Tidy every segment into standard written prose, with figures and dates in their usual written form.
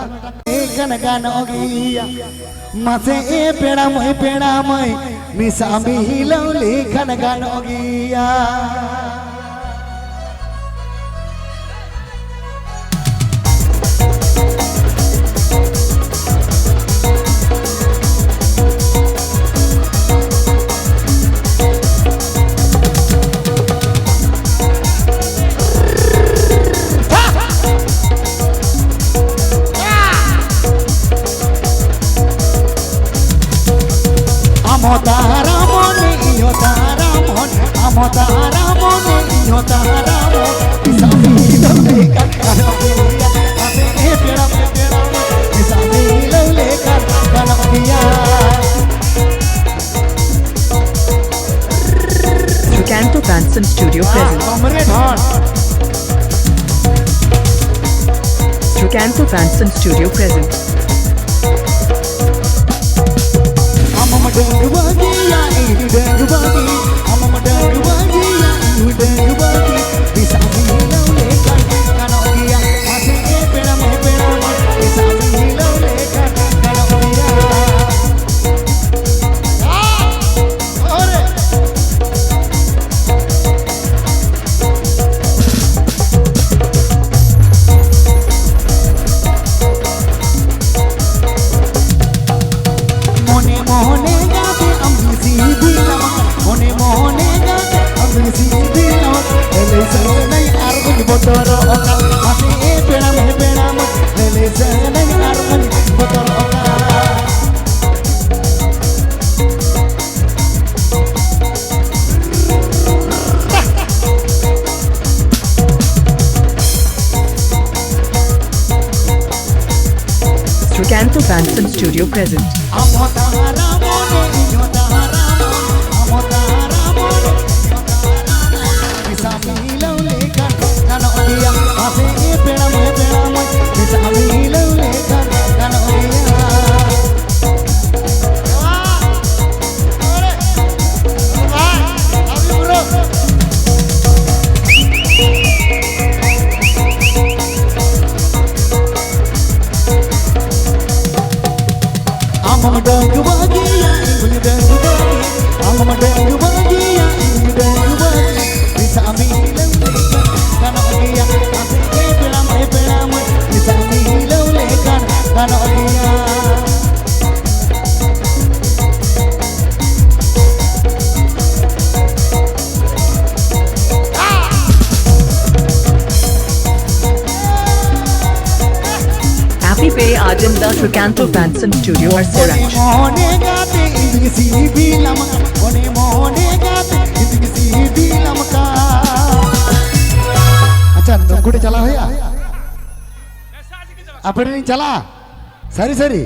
बेटा एखन गानोगिया मासे ए पेड़ा मई मिसामी लवली खन गानोगिया Sukanto Fanson Studio present. Sukanto Fanson Studio present. Sukanto Fanson Studio present. Happy Bay Ajanda Sukanto Fanson Studio or Siraj. अच्छा नंकुटे चला होया अपने नहीं चला सरी सरी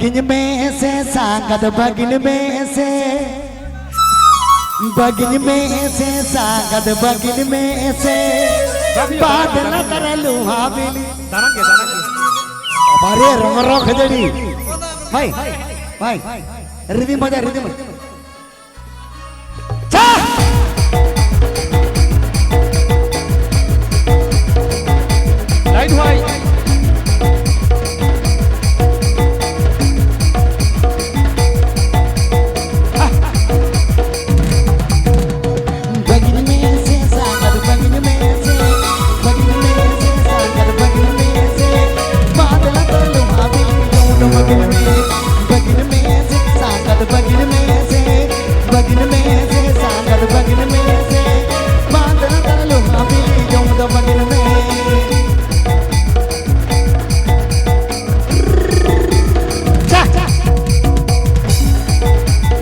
गिन में से सांगत बगिन में से सांगत बगिन में से बादल करलू हावेली अरे रंग रो खजड़ी भाई भाई रिदम बजा रिदम लाइट भाई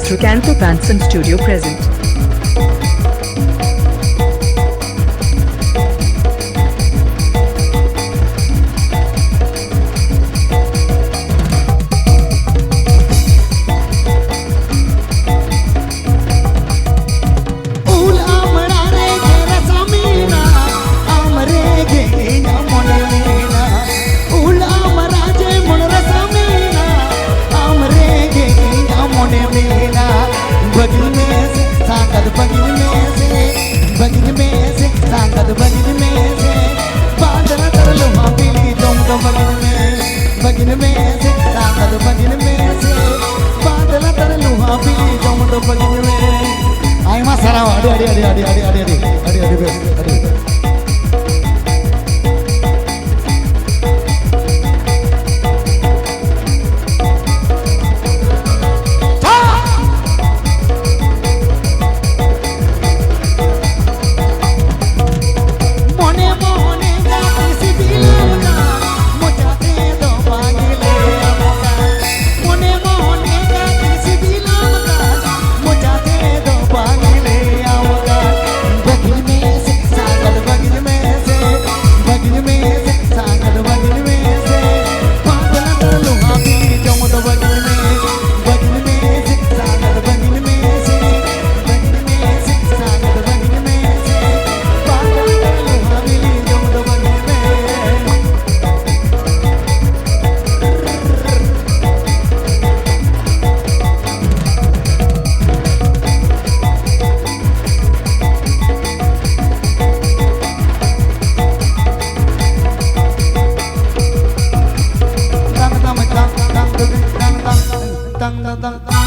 Sukanto Fanson Studio present. बगिन में बगिन में से सांगत बगिन में से बादल तर लुहा भी जमत बगिन में आई मा सारा अड़ी अड़ी अड़ी अड़ी अड़ी अड़ी अड़ी अड़ी अड़ी